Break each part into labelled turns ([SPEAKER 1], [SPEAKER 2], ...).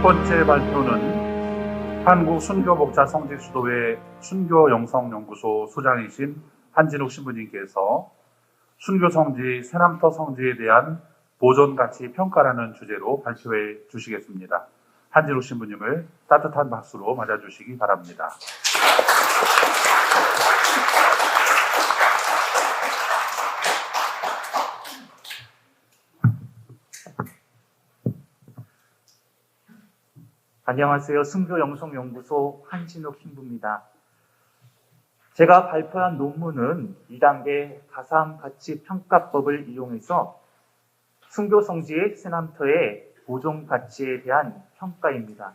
[SPEAKER 1] 번째 발표는 한국순교복자성지수도회 순교영성연구소 소장이신 한진욱 신부님께서 순교성지 세남터 성지에 대한 보존가치 평가라는 주제로 발표해 주시겠습니다. 한진욱 신부님을 따뜻한 박수로 맞아주시기 바랍니다.
[SPEAKER 2] 안녕하세요. 순교영성연구소 한진욱 신부입니다. 제가 발표한 논문은 2단계 가상가치평가법을 이용해서 순교성지의 세남터의 보존가치에 대한 평가입니다.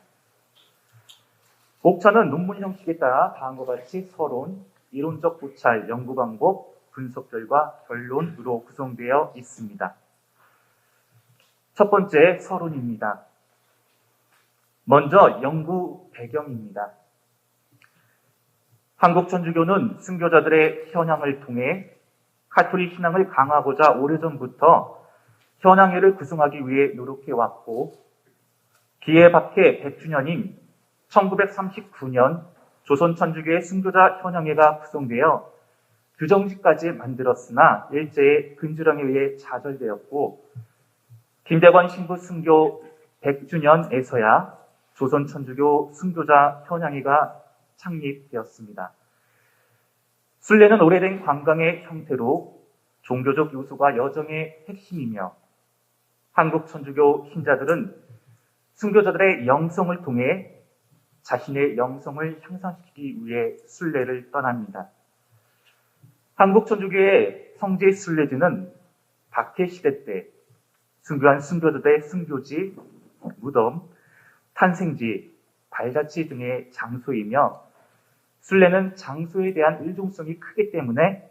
[SPEAKER 2] 목차는 논문 형식에 따라 다음과 같이 서론, 이론적 고찰, 연구 방법, 분석 결과, 결론으로 구성되어 있습니다. 첫 번째 서론입니다. 먼저 연구 배경입니다. 한국 천주교는 순교자들의 현향을 통해 가톨릭 신앙을 강화하고자 오래전부터 현향회를 구성하기 위해 노력해왔고, 기해 박해 100주년인 1939년 조선 천주교의 순교자 현향회가 구성되어 규정지까지 만들었으나 일제의 근저령에 의해 좌절되었고, 김대관 신부 순교 100주년에서야 조선 천주교 순교자 현향회가 창립되었습니다. 순례는 오래된 관광의 형태로 종교적 요소가 여정의 핵심이며, 한국 천주교 신자들은 순교자들의 영성을 통해 자신의 영성을 향상시키기 위해 순례를 떠납니다. 한국 천주교의 성지 순례지는 박해시대 때 순교한 순교자들의 순교지, 무덤, 탄생지, 발자취 등의 장소이며, 순례는 장소에 대한 의존성이 크기 때문에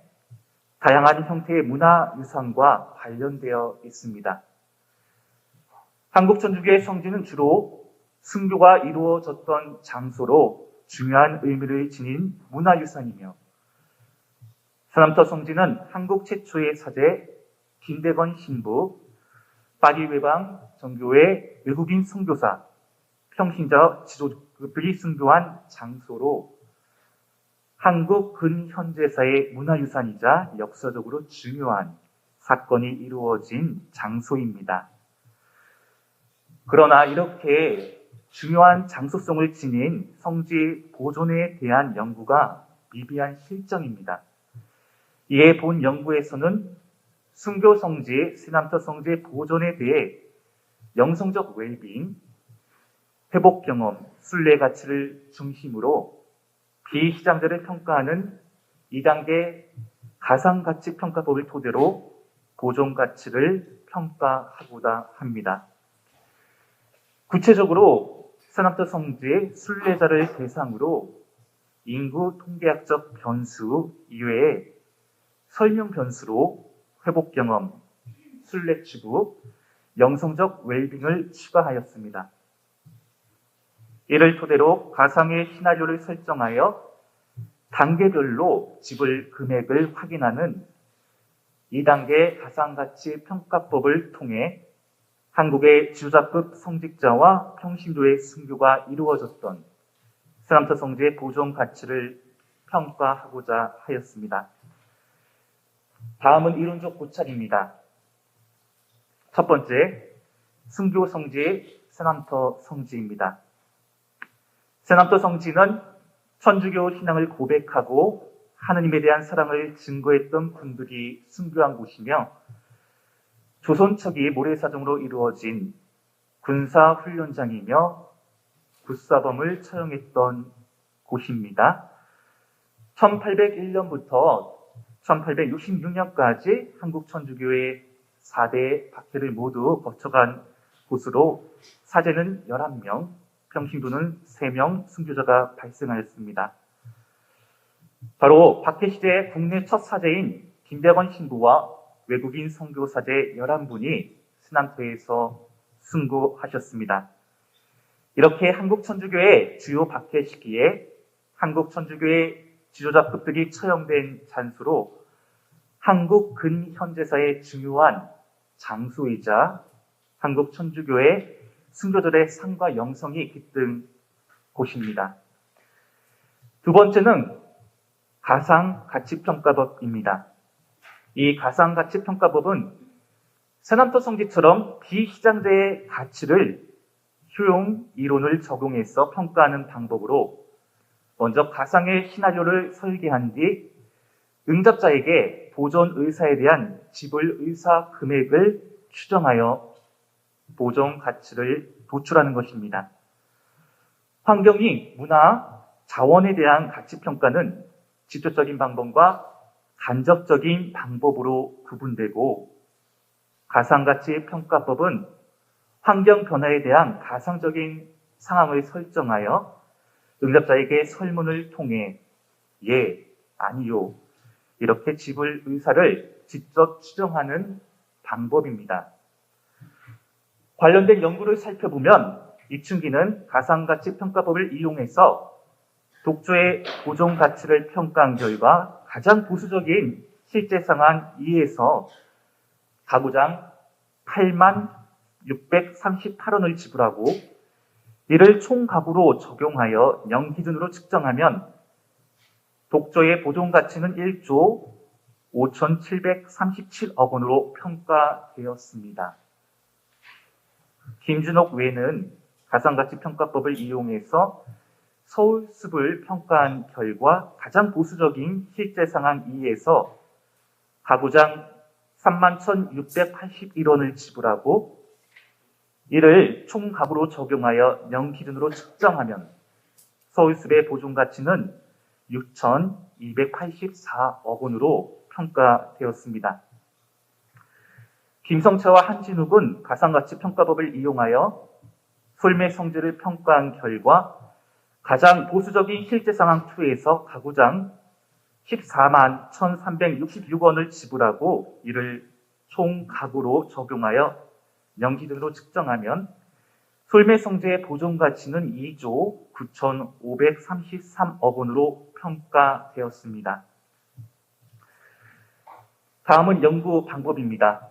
[SPEAKER 2] 다양한 형태의 문화유산과 관련되어 있습니다. 한국 천주교의 성지는 주로 순교가 이루어졌던 장소로 중요한 의미를 지닌 문화유산이며, 세남터 성지는 한국 최초의 사제 김대건 신부, 파리외방 정교회 외국인 선교사, 평신자 지도자들이 순교한 장소로 한국 근현대사의 문화유산이자 역사적으로 중요한 사건이 이루어진 장소입니다. 그러나 이렇게 중요한 장소성을 지닌 성지 보존에 대한 연구가 미비한 실정입니다. 이에 본 연구에서는 순교 성지, 세남터 성지의 보존에 대해 영성적 웰빙, 회복 경험, 순례 가치를 중심으로 비시장자를 평가하는 2단계 가상가치 평가법을 토대로 보존 가치를 평가하고자 합니다. 구체적으로 세남터 성지의 순례자를 대상으로 인구 통계학적 변수 이외에 설명 변수로 회복 경험, 순례 추구, 영성적 웰빙을 추가하였습니다. 이를 토대로 가상의 시나리오를 설정하여 단계별로 지불 금액을 확인하는 2단계 가상가치 평가법을 통해 한국의 지도자급 성직자와 평신도의 순교가 이루어졌던 세남터 성지의 보존 가치를 평가하고자 하였습니다. 다음은 이론적 고찰입니다. 첫 번째, 순교 성지의 세남터 성지입니다. 세남터 성지는 천주교 신앙을 고백하고 하느님에 대한 사랑을 증거했던 분들이 순교한 곳이며, 조선 초기 모래사정으로 이루어진 군사훈련장이며 굿사범을 처형했던 곳입니다. 1801년부터 1866년까지 한국 천주교의 4대 박해를 모두 거쳐간 곳으로 사제는 11명, 평신도는 3명 순교자가 발생하였습니다. 바로 박해시대 국내 첫 사제인 김대건 신부와 외국인 선교사제 11분이 세남터에서 순교하셨습니다. 이렇게 한국 천주교의 주요 박해 시기에 한국 천주교의 지도자급들이 처형된 장소로 한국 근현대사의 중요한 장소이자 한국 천주교의 순교들의 상과 영성이 깃든 곳입니다. 두 번째는 가상가치평가법입니다. 이 가상가치평가법은 세남터 성지처럼 비시장제의 가치를 효용 이론을 적용해서 평가하는 방법으로 먼저 가상의 시나리오를 설계한 뒤 응답자에게 보존 의사에 대한 지불 의사 금액을 추정하여 보존 가치를 도출하는 것입니다. 환경이 문화, 자원에 대한 가치 평가는 직접적인 방법과 간접적인 방법으로 구분되고 가상가치 평가법은 환경 변화에 대한 가상적인 상황을 설정하여 응답자에게 설문을 통해 예, 아니요 이렇게 지불 의사를 직접 추정하는 방법입니다. 관련된 연구를 살펴보면 이춘기는 가상가치 평가법을 이용해서 독조의 보존 가치를 평가한 결과 가장 보수적인 실제 상황 2에서 가구당 8638원을 지불하고 이를 총 가구로 적용하여 0 기준으로 측정하면 독조의 보존 가치는 1조 5,737억 원으로 평가되었습니다. 김준옥 외에는 가상가치 평가법을 이용해서 서울숲을 평가한 결과 가장 보수적인 실제 상황 2에서 가구당 31,681원을 지불하고 이를 총 가구로 적용하여 0 기준으로 측정하면 서울숲의 보존 가치는 6,284억 원으로 평가되었습니다. 김성채와 한진욱은 가상가치 평가법을 이용하여 솔매 성질을 평가한 결과 가장 보수적인 실제 상황 2에서 가구당 14만 1,366원을 지불하고 이를 총 가구로 적용하여 0 기준으로 측정하면 솔매 성재의 보존 가치는 2조 9,533억 원으로 평가되었습니다. 다음은 연구 방법입니다.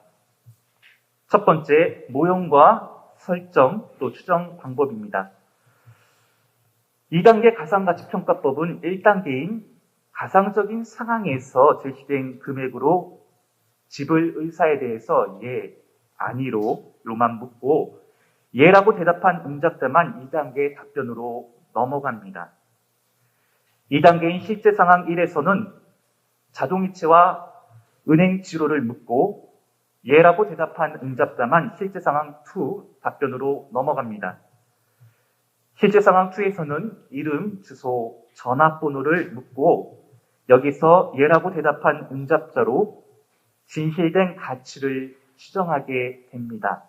[SPEAKER 2] 첫 번째, 모형과 설정 또 추정 방법입니다. 2단계 가상가치평가법은 1단계인 가상적인 상황에서 제시된 금액으로 지불 의사에 대해서 예, 아니로만 묻고 예라고 대답한 응답자만 2단계 답변으로 넘어갑니다. 2단계인 실제 상황 1에서는 자동이체와 은행 지로를 묻고 예라고 대답한 응답자만 실제 상황 2 답변으로 넘어갑니다. 실제 상황 2에서는 이름, 주소, 전화번호를 묻고 여기서 예라고 대답한 응답자로 진실된 가치를 추정하게 됩니다.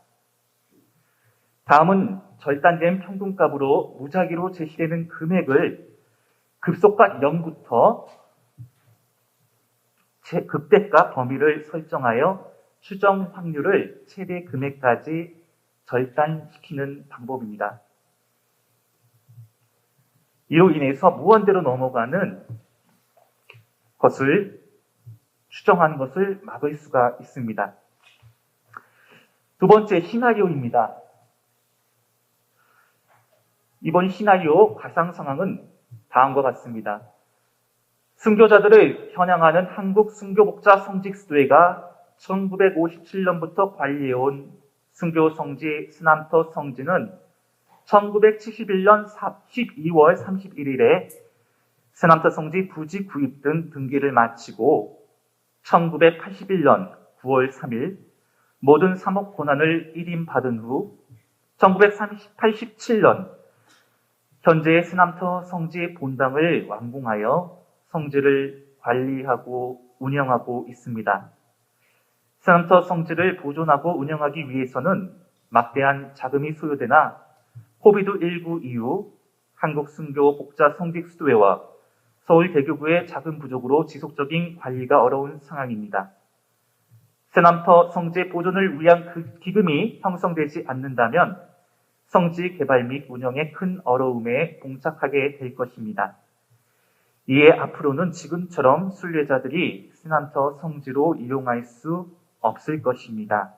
[SPEAKER 2] 다음은 절단된 평균값으로 무작위로 제시되는 금액을 급속과 0부터 극대가 범위를 설정하여 추정 확률을 최대 금액까지 절단시키는 방법입니다. 이로 인해서 무한대로 넘어가는 것을 추정하는 것을 막을 수가 있습니다. 두 번째, 시나리오입니다. 이번 시나리오 가상 상황은 다음과 같습니다. 순교자들을 겨냥하는 한국 순교복자 성직수도회가 1957년부터 관리해온 순교 성지 스남터 성지는 1971년 12월 31일에 스남터 성지 부지 구입 등 등기를 마치고 1981년 9월 3일 모든 사목 권한을 일임받은 후 1987년 현재의 스남터 성지 본당을 완공하여 성지를 관리하고 운영하고 있습니다. 스남터 성지를 보존하고 운영하기 위해서는 막대한 자금이 소요되나 코비드19 이후 한국 순교 복자 성직수도회와 서울대교구의 자금 부족으로 지속적인 관리가 어려운 상황입니다. 스남터 성지 보존을 위한 그 기금이 형성되지 않는다면 성지 개발 및 운영에 큰 어려움에 봉착하게 될 것입니다. 이에 앞으로는 지금처럼 순례자들이 스남터 성지로 이용할 수 없을 것입니다.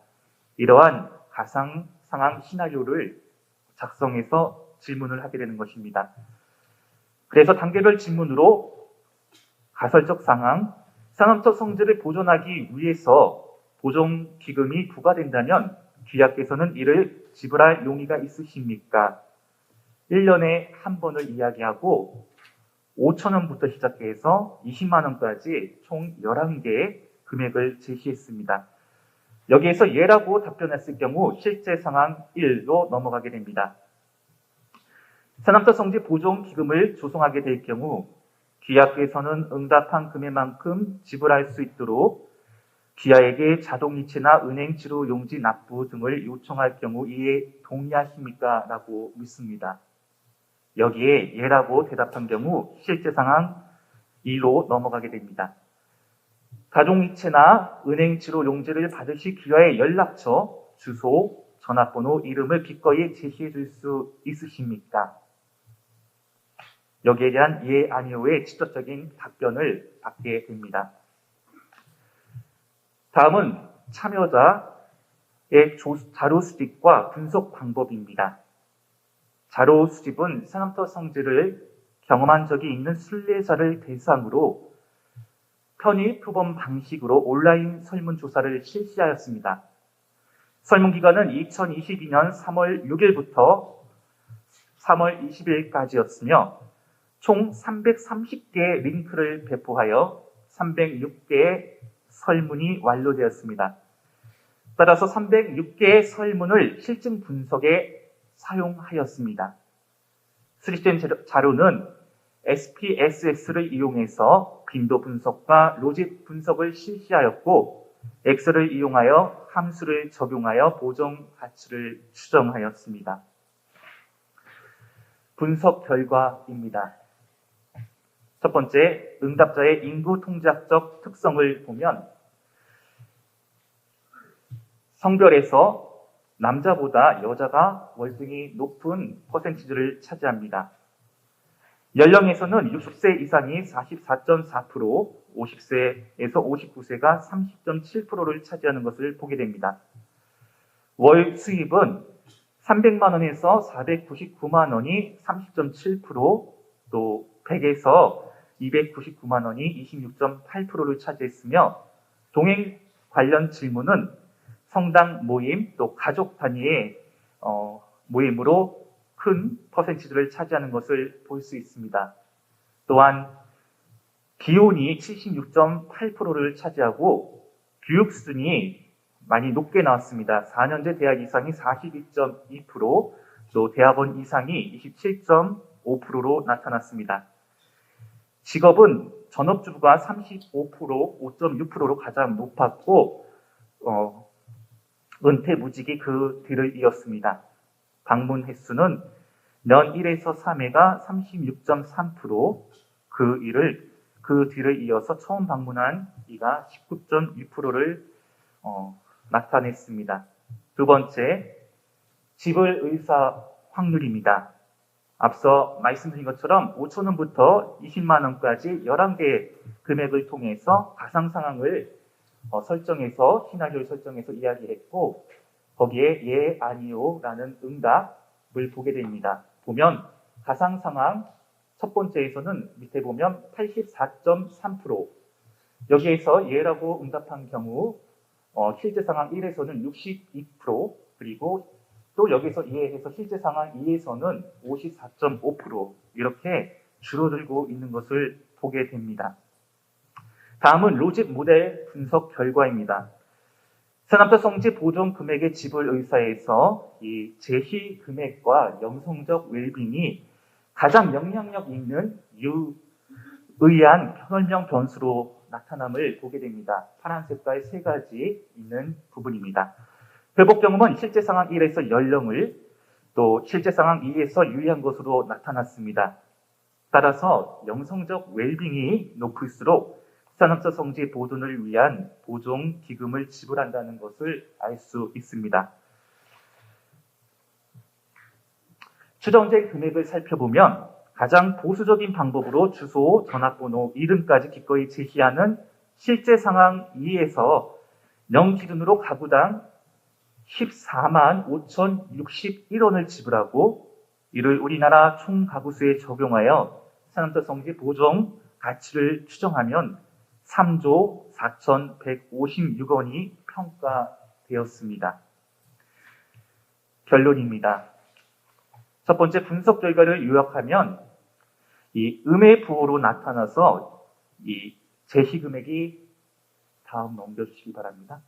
[SPEAKER 2] 이러한 가상 상황 시나리오를 작성해서 질문을 하게 되는 것입니다. 그래서 단계별 질문으로 가설적 상황, 상함적 성질을 보존하기 위해서 보존기금이 부과된다면 귀하께서는 이를 지불할 용의가 있으십니까? 1년에 한 번을 이야기하고 5,000원부터 시작해서 20만 원까지 총 11개의 금액을 제시했습니다. 여기에서 예라고 답변했을 경우 실제 상황 1로 넘어가게 됩니다. 산업적 성지 보존기금을 조성하게 될 경우 귀하께서는 응답한 금액만큼 지불할 수 있도록 귀하에게 자동이체나 은행 지로 용지 납부 등을 요청할 경우 이에 동의하십니까? 라고 묻습니다. 여기에 예라고 대답한 경우 실제 상황 2로 넘어가게 됩니다. 가족이체나 은행 지로 용지를 받으실 귀하의 연락처, 주소, 전화번호, 이름을 기꺼이 제시해 줄 수 있으십니까? 여기에 대한 예, 아니오의 직접적인 답변을 받게 됩니다. 다음은 참여자의 자료 수집과 분석 방법입니다. 자료 수집은 산업적 성질을 경험한 적이 있는 순례자를 대상으로 편의 표본 방식으로 온라인 설문조사를 실시하였습니다. 설문기간은 2022년 3월 6일부터 3월 20일까지였으며 총 330개의 링크를 배포하여 306개의 설문이 완료되었습니다. 따라서 306개의 설문을 실증 분석에 사용하였습니다. 수집된 자료는 SPSS를 이용해서 빈도 분석과 로직 분석을 실시하였고 엑셀을 이용하여 함수를 적용하여 보정 가치를 추정하였습니다. 분석 결과입니다. 첫 번째, 응답자의 인구 통계학적 특성을 보면 성별에서 남자보다 여자가 월등히 높은 퍼센티지를 차지합니다. 연령에서는 60세 이상이 44.4%, 50세에서 59세가 30.7%를 차지하는 것을 보게 됩니다. 월 수입은 300만 원에서 499만 원이 30.7%, 또 100에서 299만 원이 26.8%를 차지했으며 동행 관련 질문은 성당 모임, 또 가족 단위의 모임으로 큰 퍼센티지를 차지하는 것을 볼 수 있습니다. 또한 기혼이 76.8%를 차지하고 교육 수준이 많이 높게 나왔습니다. 4년제 대학 이상이 42.2%, 또 대학원 이상이 27.5%로 나타났습니다. 직업은 전업주부가 35%, 5.6%로 가장 높았고 은퇴무직이 그 뒤를 이었습니다. 방문 횟수는 년 1에서 3회가 36.3%, 그 뒤를 이어서 처음 방문한 이가 19.6%를 나타냈습니다. 두 번째, 지불 의사 확률입니다. 앞서 말씀드린 것처럼 5,000원부터 20만 원까지 11개의 금액을 통해서 가상 상황을 설정해서 시나리오를 설정해서 이야기했고 거기에 예, 아니요라는 응답을 보게 됩니다. 보면 가상 상황 첫 번째에서는 밑에 보면 84.3%, 여기에서 예라고 응답한 경우 실제 상황 1에서는 62%, 그리고 또 여기서 예해서 실제 상황 2에서는 54.5% 이렇게 줄어들고 있는 것을 보게 됩니다. 다음은 로직 모델 분석 결과입니다. 산업적 성지 보존 금액의 지불 의사에서 이 제시 금액과 영성적 웰빙이 가장 영향력 있는 유의한 설명 변수로 나타남을 보게 됩니다. 파란 색깔 세 가지 있는 부분입니다. 회복 경험은 실제 상황 1에서 연령을, 또 실제 상황 2에서 유의한 것으로 나타났습니다. 따라서 영성적 웰빙이 높을수록 산업적 성지 보존을 위한 보존 기금을 지불한다는 것을 알 수 있습니다. 추정된 금액을 살펴보면 가장 보수적인 방법으로 주소, 전화번호, 이름까지 기꺼이 제시하는 실제 상황 2에서 0 기준으로 가구당 14만 5,061원을 지불하고 이를 우리나라 총 가구수에 적용하여 세남터 성지 보존 가치를 추정하면 3조 4,156원이 평가되었습니다. 결론입니다. 첫 번째 분석 결과를 요약하면 이 음의 부호로 나타나서 이 제시금액이 다음 넘겨주시기 바랍니다.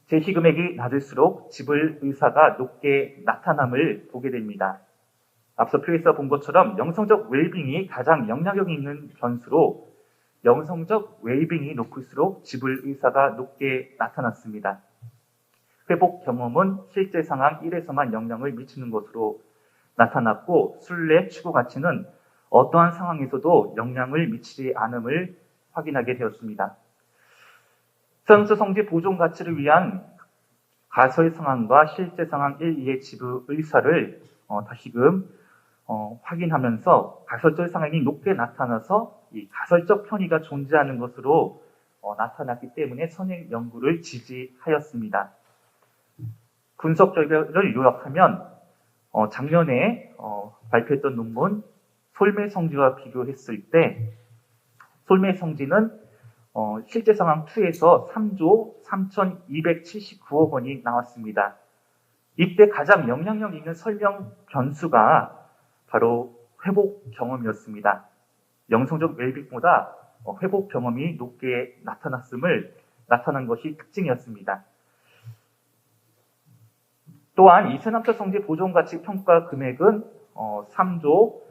[SPEAKER 2] 제시금액이 낮을수록 지불 의사가 높게 나타남을 보게 됩니다. 앞서 표에서 본 것처럼 영성적 웰빙이 가장 영향력 있는 변수로 영성적 웰빙이 높을수록 지불 의사가 높게 나타났습니다. 회복 경험은 실제 상황 1에서만 영향을 미치는 것으로 나타났고 순례 추구 가치는 어떠한 상황에서도 영향을 미치지 않음을 확인하게 되었습니다. 세남터 성지 보존 가치를 위한 가설 상황과 실제 상황 1, 2의 지불 의사를 다시금 확인하면서 가설적 상황이 높게 나타나서 이 가설적 편의가 존재하는 것으로 나타났기 때문에 선행 연구를 지지하였습니다. 분석 결과를 요약하면 작년에 발표했던 논문 솔매성지와 비교했을 때 솔매성지는 실제 상황 2에서 3조 3,279억 원이 나왔습니다. 이때 가장 영향력 있는 설명 변수가 바로 회복 경험이었습니다. 영성적 웰빙보다 회복 경험이 높게 나타난 것이 특징이었습니다. 또한 이 세남터 성지 보존 가치 평가 금액은 3조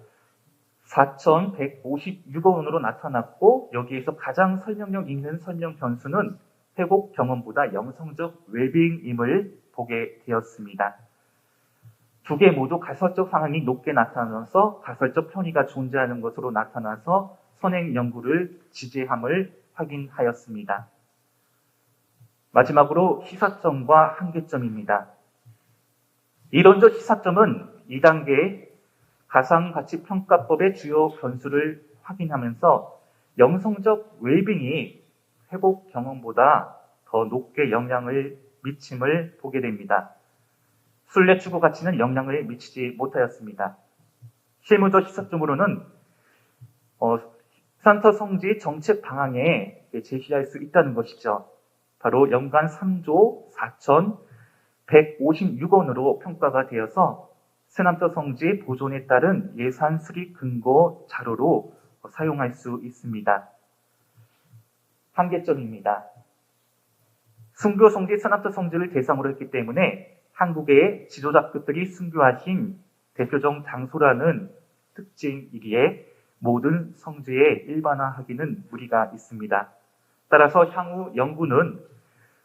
[SPEAKER 2] 4,156억 원으로 나타났고 여기에서 가장 설명력 있는 설명 변수는 회복 경험보다 영성적 웰빙임을 보게 되었습니다. 두 개 모두 가설적 상황이 높게 나타나서 가설적 편의가 존재하는 것으로 나타나서 선행 연구를 지지함을 확인하였습니다. 마지막으로 시사점과 한계점입니다. 이론적 시사점은 2단계 가상가치평가법의 주요 변수를 확인하면서 영성적 웰빙이 회복 경험보다 더 높게 영향을 미침을 보게 됩니다. 순례 추구 가치는 영향을 미치지 못하였습니다. 실무적 시사점으로는 세남터 성지 정책 방향에 제시할 수 있다는 것이죠. 바로 연간 3조 4,156원으로 평가가 되어서 세남터 성지 보존에 따른 예산 수립 근거 자료로 사용할 수 있습니다. 한계점입니다. 순교 성지, 세남터 성지를 대상으로 했기 때문에 한국의 지도자급들이 순교하신 대표적 장소라는 특징이기에 모든 성지에 일반화하기는 무리가 있습니다. 따라서 향후 연구는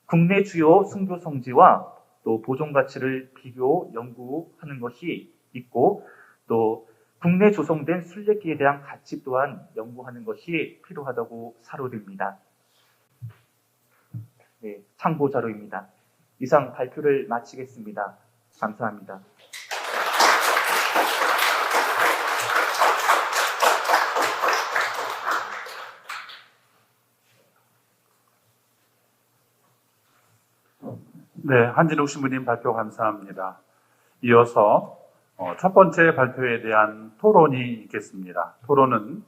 [SPEAKER 2] 국내 주요 순교 성지와 또 보존 가치를 비교 연구하는 것이 있고 또 국내 조성된 순례길에 대한 가치 또한 연구하는 것이 필요하다고 사료됩니다. 네, 참고 자료입니다. 이상 발표를 마치겠습니다. 감사합니다.
[SPEAKER 1] 네, 한진욱 신부님 발표 감사합니다. 이어서 첫 번째 발표에 대한 토론이 있겠습니다. 토론은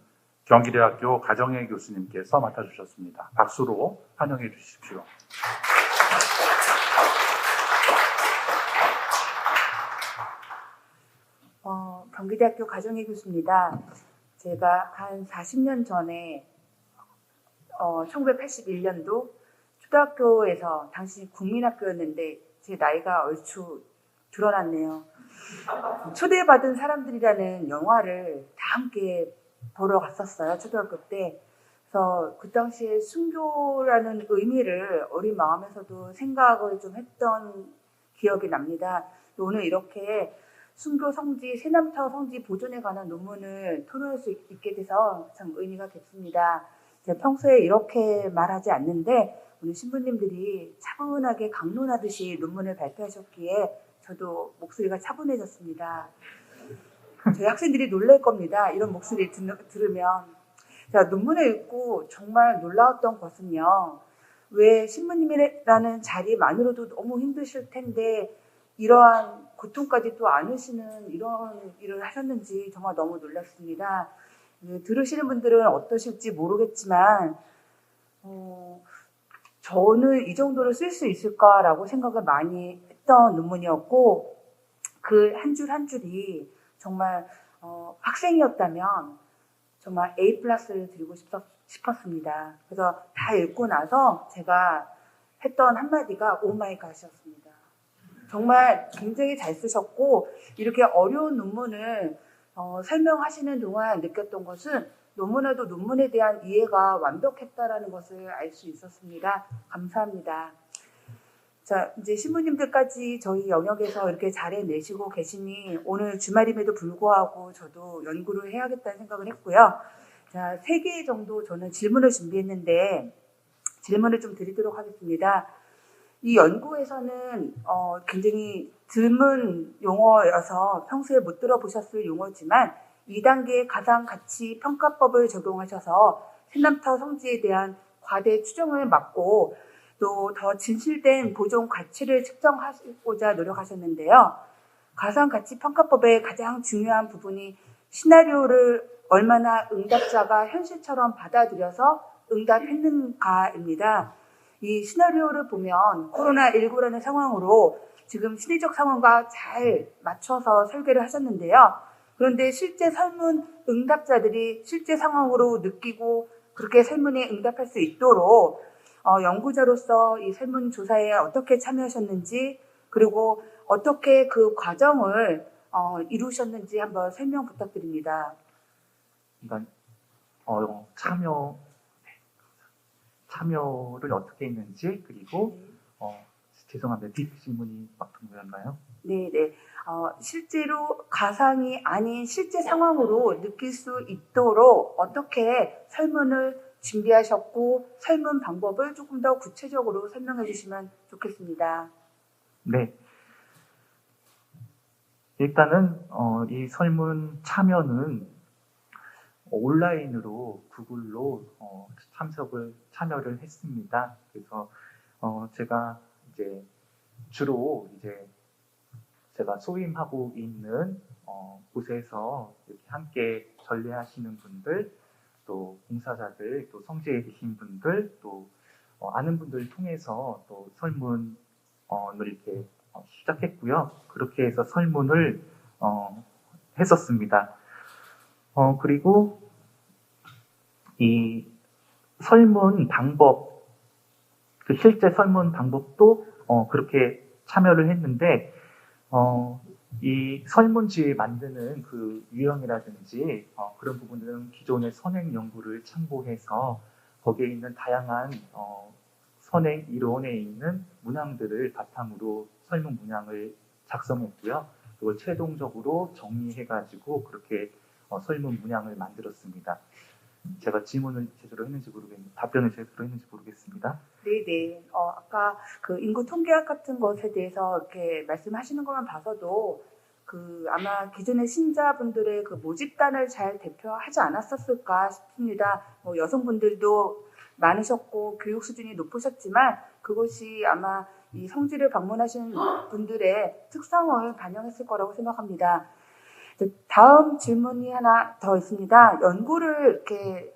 [SPEAKER 1] 경기대학교 가정의 교수님께서 맡아주셨습니다. 박수로 환영해 주십시오.
[SPEAKER 3] 경기대학교 가정의 교수입니다. 제가 한 40년 전에 1981년도 초등학교에서 당시 국민학교였는데 제 나이가 얼추 드러났네요. 초대받은 사람들이라는 영화를 다 함께 보러 갔었어요. 초등학교 때. 그래서 그 당시에 순교라는 의미를 어린 마음에서도 생각을 좀 했던 기억이 납니다. 오늘 이렇게 순교 성지, 세남터 성지 보존에 관한 논문을 토론할 수 있게 돼서 참 의미가 깊습니다. 제가 평소에 이렇게 말하지 않는데 오늘 신부님들이 차분하게 강론하듯이 논문을 발표하셨기에 저도 목소리가 차분해졌습니다. 저희 학생들이 놀랄 겁니다. 이런 목소리 들으면. 자, 논문을 읽고 정말 놀라웠던 것은요. 왜 신부님이라는 자리만으로도 너무 힘드실 텐데 이러한 고통까지 또 안으시는 이런 일을 하셨는지 정말 너무 놀랐습니다. 들으시는 분들은 어떠실지 모르겠지만 저는 이 정도로 쓸 수 있을까라고 생각을 많이 했던 논문이었고 그 한 줄 한 줄이 정말 학생이었다면 정말 A 플러스를 드리고 싶었습니다. 그래서 다 읽고 나서 제가 했던 한마디가 오 마이 갓이었습니다. 정말 굉장히 잘 쓰셨고 이렇게 어려운 논문을 설명하시는 동안 느꼈던 것은 너무나도 논문에 대한 이해가 완벽했다라는 것을 알 수 있었습니다. 감사합니다. 자, 이제 신부님들까지 저희 영역에서 이렇게 잘 해내시고 계시니 오늘 주말임에도 불구하고 저도 연구를 해야겠다는 생각을 했고요. 자, 3개 정도 저는 질문을 준비했는데 질문을 좀 드리도록 하겠습니다. 이 연구에서는 굉장히 드문 용어여서 평소에 못 들어보셨을 용어지만 2단계 가상가치 평가법을 적용하셔서 세남터 성지에 대한 과대 추정을 막고 또 더 진실된 보존 가치를 측정하고자 노력하셨는데요. 가상가치 평가법의 가장 중요한 부분이 시나리오를 얼마나 응답자가 현실처럼 받아들여서 응답했는가입니다. 이 시나리오를 보면 코로나19라는 상황으로 지금 시대적 상황과 잘 맞춰서 설계를 하셨는데요. 그런데 실제 설문 응답자들이 실제 상황으로 느끼고 그렇게 설문에 응답할 수 있도록 연구자로서 이 설문조사에 어떻게 참여하셨는지 그리고 어떻게 그 과정을 이루셨는지 한번 설명 부탁드립니다.
[SPEAKER 2] 그러니까 참여를 어떻게 했는지 그리고 죄송합니다. 뒷질문이 어떤 거였나요?
[SPEAKER 3] 네. 실제로 가상이 아닌 실제 상황으로 느낄 수 있도록 어떻게 설문을 준비하셨고 설문 방법을 조금 더 구체적으로 설명해 주시면 좋겠습니다.
[SPEAKER 2] 네. 일단은 이 설문 참여는 온라인으로 구글로 참여를 했습니다. 그래서 제가 이제 주로 제가 소임하고 있는 곳에서 이렇게 함께 전례하시는 분들, 또 봉사자들, 또 성지에 계신 분들, 또 아는 분들 통해서 또 설문을 이렇게 시작했고요. 그렇게 해서 설문을 했었습니다. 그리고 이 설문 방법, 그 실제 설문 방법도 그렇게 참여를 했는데 이 설문지 만드는 그 유형이라든지 그런 부분들은 기존의 선행 연구를 참고해서 거기에 있는 다양한 선행 이론에 있는 문항들을 바탕으로 설문 문항을 작성했고요. 그걸 최종적으로 정리해가지고 그렇게 설문 문항을 만들었습니다. 제가 질문을 제대로 했는지 모르겠는데 답변을 제대로 했는지 모르겠습니다.
[SPEAKER 3] 네. 아까 그 인구 통계학 같은 것에 대해서 이렇게 말씀하시는 것만 봐서도 아마 기존의 신자분들의 그 모집단을 잘 대표하지 않았었을까 싶습니다. 여성분들도 많으셨고 교육 수준이 높으셨지만 그것이 아마 이 성지를 방문하신 분들의 특성을 반영했을 거라고 생각합니다. 다음 질문이 하나 더 있습니다. 연구를 이렇게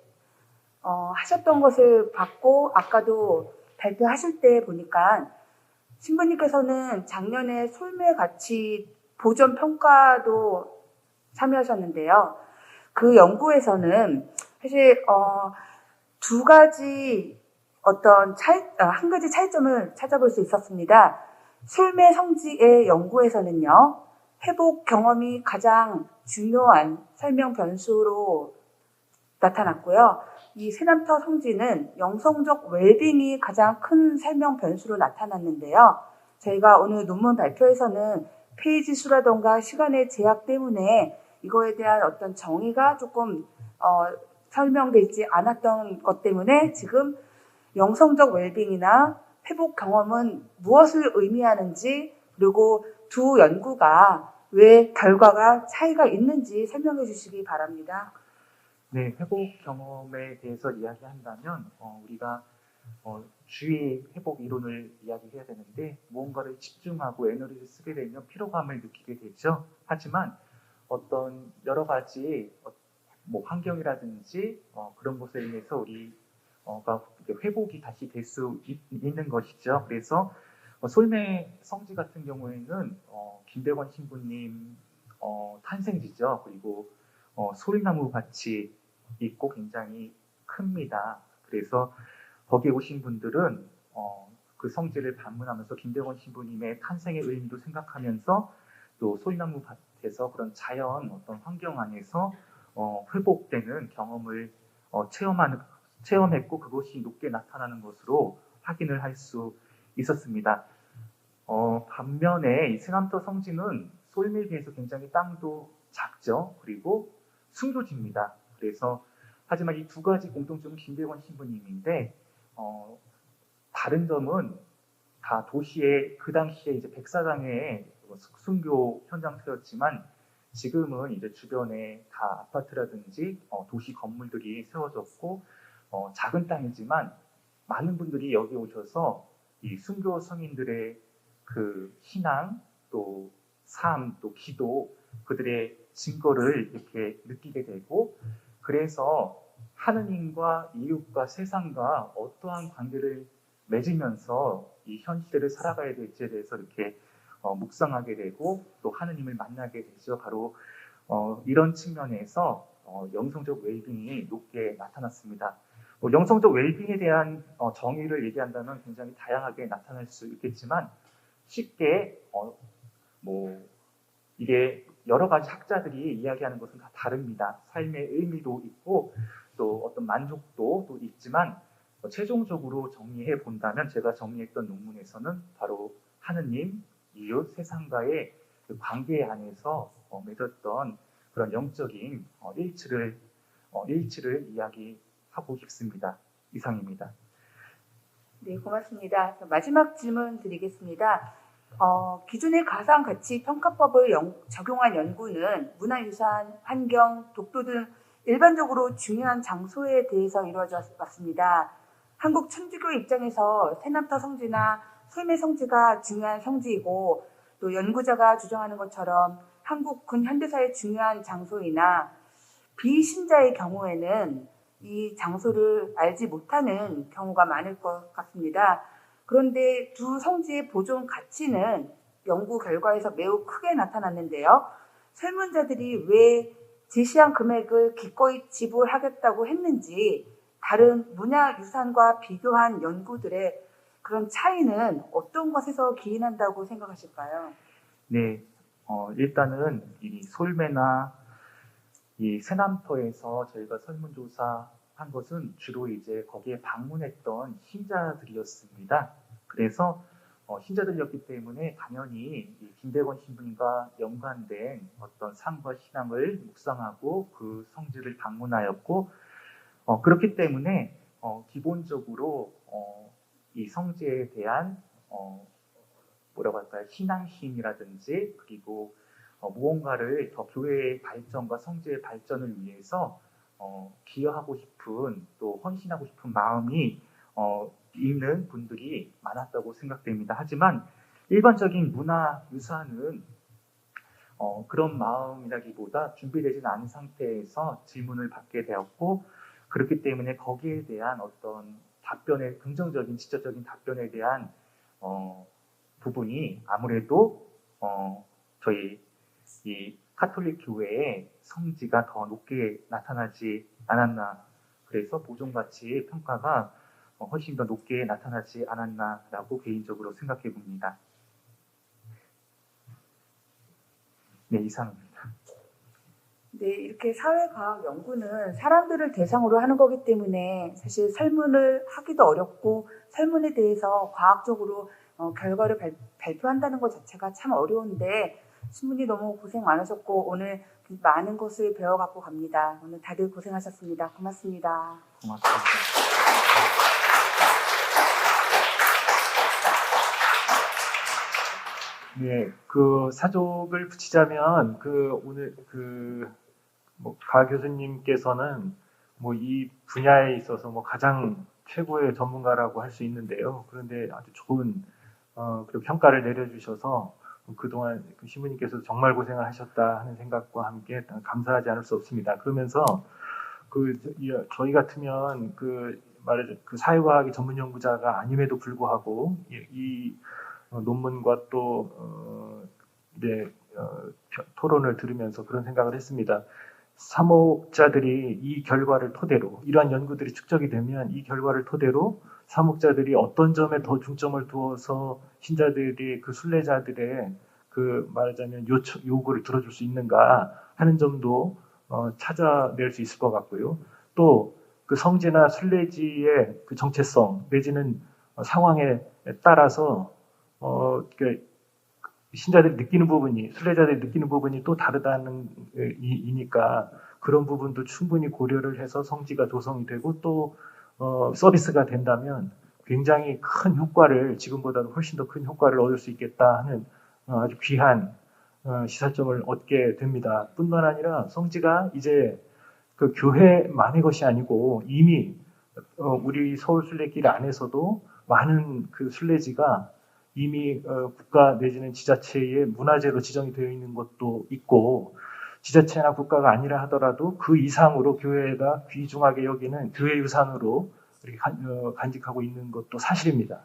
[SPEAKER 3] 하셨던 것을 봤고 아까도 발표하실 때 보니까 신부님께서는 작년에 솔매 가치 보존 평가도 참여하셨는데요. 그 연구에서는 사실 두 가지 한 가지 차이점을 찾아볼 수 있었습니다. 솔매 성지의 연구에서는요. 회복 경험이 가장 중요한 설명 변수로 나타났고요. 이 세남터 성지는 영성적 웰빙이 가장 큰 설명 변수로 나타났는데요. 저희가 오늘 논문 발표에서는 페이지 수라던가 시간의 제약 때문에 이거에 대한 어떤 정의가 조금 설명되지 않았던 것 때문에 지금 영성적 웰빙이나 회복 경험은 무엇을 의미하는지 그리고 두 연구가 왜 결과가 차이가 있는지 설명해 주시기 바랍니다.
[SPEAKER 2] 네, 회복 경험에 대해서 이야기한다면 우리가 주의 회복 이론을 이야기해야 되는데 무언가를 집중하고 에너지를 쓰게 되면 피로감을 느끼게 되죠. 하지만 어떤 여러 가지 뭐 환경이라든지 그런 것에 의해서 우리가 회복이 다시 될 수 있는 것이죠. 그래서 솔매 성지 같은 경우에는 김대건 신부님 탄생지죠. 그리고 소리나무 밭이 있고 굉장히 큽니다. 그래서 거기에 오신 분들은 그 성지를 방문하면서 김대건 신부님의 탄생의 의미도 생각하면서 또 소리나무 밭에서 그런 자연 어떤 환경 안에서 회복되는 경험을 체험했고 그것이 높게 나타나는 것으로 확인을 할 수 있었습니다. 반면에 이 세남터 성지는 솔매에 비해서 굉장히 땅도 작죠. 그리고 순교지입니다. 그래서 하지만 이 두 가지 공통점은 김대건 신부님인데 다른 점은 다 도시의 그 당시에 이제 백사장의 순교 현장터였지만 지금은 이제 주변에 다 아파트라든지 도시 건물들이 세워졌고 작은 땅이지만 많은 분들이 여기 오셔서 이 순교 성인들의 그 신앙 또 삶 또 기도 그들의 증거를 이렇게 느끼게 되고 그래서 하느님과 이웃과 세상과 어떠한 관계를 맺으면서 이 현실을 살아가야 될지에 대해서 이렇게 묵상하게 되고 또 하느님을 만나게 되죠. 바로 이런 측면에서 영성적 웰빙이 높게 나타났습니다. 영성적 웰빙에 대한 정의를 얘기한다면 굉장히 다양하게 나타날 수 있겠지만 쉽게 이게 여러 가지 학자들이 이야기하는 것은 다 다릅니다. 삶의 의미도 있고 또 어떤 만족도도 있지만 최종적으로 정리해 본다면 제가 정리했던 논문에서는 바로 하느님, 이웃, 세상과의 그 관계 안에서 맺었던 그런 영적인 일치를 이야기하고 싶습니다. 이상입니다.
[SPEAKER 3] 네, 고맙습니다. 마지막 질문 드리겠습니다. 기존의 가상가치평가법을 적용한 연구는 문화유산, 환경, 독도 등 일반적으로 중요한 장소에 대해서 이루어져 왔습니다. 한국 천주교 입장에서 세남터 성지나 솔매 성지가 중요한 성지이고 또 연구자가 주장하는 것처럼 한국 근현대사의 중요한 장소이나 비신자의 경우에는 이 장소를 알지 못하는 경우가 많을 것 같습니다. 그런데 두 성지의 보존 가치는 연구 결과에서 매우 크게 나타났는데요. 설문자들이 왜 제시한 금액을 기꺼이 지불하겠다고 했는지 다른 문화유산과 비교한 연구들의 그런 차이는 어떤 것에서 기인한다고 생각하실까요?
[SPEAKER 2] 네, 일단은 이 솔매나 이 세남터에서 저희가 설문조사한 것은 주로 이제 거기에 방문했던 신자들이었습니다. 그래서 신자들이었기 때문에 당연히 이 김대건 신부님과 연관된 어떤 삶과 신앙을 묵상하고 그 성지를 방문하였고 그렇기 때문에 기본적으로 이 성지에 대한 뭐라고 할까요? 신앙심이라든지 그리고 무언가를 더 교회의 발전과 성지의 발전을 위해서 기여하고 싶은 또 헌신하고 싶은 마음이 있는 분들이 많았다고 생각됩니다. 하지만 일반적인 문화유산은 그런 마음이라기보다 준비되지는 않은 상태에서 질문을 받게 되었고 그렇기 때문에 거기에 대한 어떤 답변의 긍정적인 지적적인 답변에 대한 부분이 아무래도 저희 이 카톨릭 교회의 성지가 더 높게 나타나지 않았나 그래서 보존가치 평가가 훨씬 더 높게 나타나지 않았나라고 개인적으로 생각해 봅니다. 네, 이상입니다.
[SPEAKER 3] 네, 이렇게 사회과학 연구는 사람들을 대상으로 하는 거기 때문에 사실 설문을 하기도 어렵고 설문에 대해서 과학적으로 결과를 발표한다는 것 자체가 참 어려운데 신부님 너무 고생 많으셨고 오늘 많은 것을 배워갖고 갑니다. 오늘 다들 고생하셨습니다. 고맙습니다.
[SPEAKER 2] 고맙습니다.
[SPEAKER 4] 네, 그 사족을 붙이자면 오늘 가 교수님께서는 이 분야에 있어서 가장 최고의 전문가라고 할 수 있는데요. 그런데 아주 좋은 그리고 평가를 내려주셔서 그동안 그 신부님께서 정말 고생을 하셨다 하는 생각과 함께 감사하지 않을 수 없습니다. 그러면서 저희 같으면 말하자면 사회과학의 전문 연구자가 아님에도 불구하고 이 논문과 또 토론을 들으면서 그런 생각을 했습니다. 사목자들이 이 결과를 토대로 이러한 연구들이 축적이 되면 이 결과를 토대로 사목자들이 어떤 점에 더 중점을 두어서 신자들이 순례자들의 말하자면 요구를 들어줄 수 있는가 하는 점도 찾아낼 수 있을 것 같고요. 또 성지나 순례지의 정체성 내지는 상황에 따라서 신자들이 느끼는 부분이 순례자들이 느끼는 부분이 또 다르다는 이니까 그런 부분도 충분히 고려를 해서 성지가 조성이 되고 또 서비스가 된다면 굉장히 큰 효과를 지금보다도 훨씬 더 큰 효과를 얻을 수 있겠다 하는 아주 귀한 시사점을 얻게 됩니다. 뿐만 아니라 성지가 이제 교회만의 것이 아니고 이미 우리 서울 순례길 안에서도 많은 순례지가 이미 국가 내지는 지자체의 문화재로 지정이 되어 있는 것도 있고 지자체나 국가가 아니라 하더라도 그 이상으로 교회가 귀중하게 여기는 교회 유산으로 이렇게 간직하고 있는 것도 사실입니다.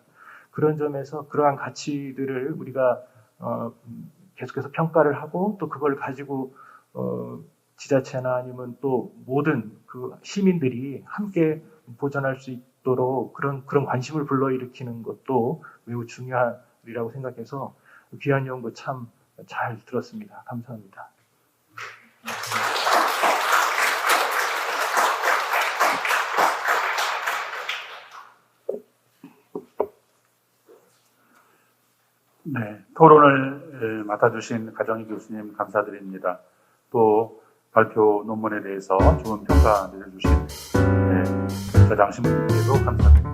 [SPEAKER 4] 그런 점에서 그러한 가치들을 우리가 계속해서 평가를 하고 또 그걸 가지고 지자체나 아니면 또 모든 시민들이 함께 보존할 수 있도록 그런 관심을 불러일으키는 것도 매우 중요하리라고 생각해서 귀한 연구 참 잘 들었습니다. 감사합니다.
[SPEAKER 1] 네, 토론을 맡아주신 가정희 교수님 감사드립니다. 또 발표 논문에 대해서 좋은 평가 내려주신 저장 신부님께도 감사드립니다.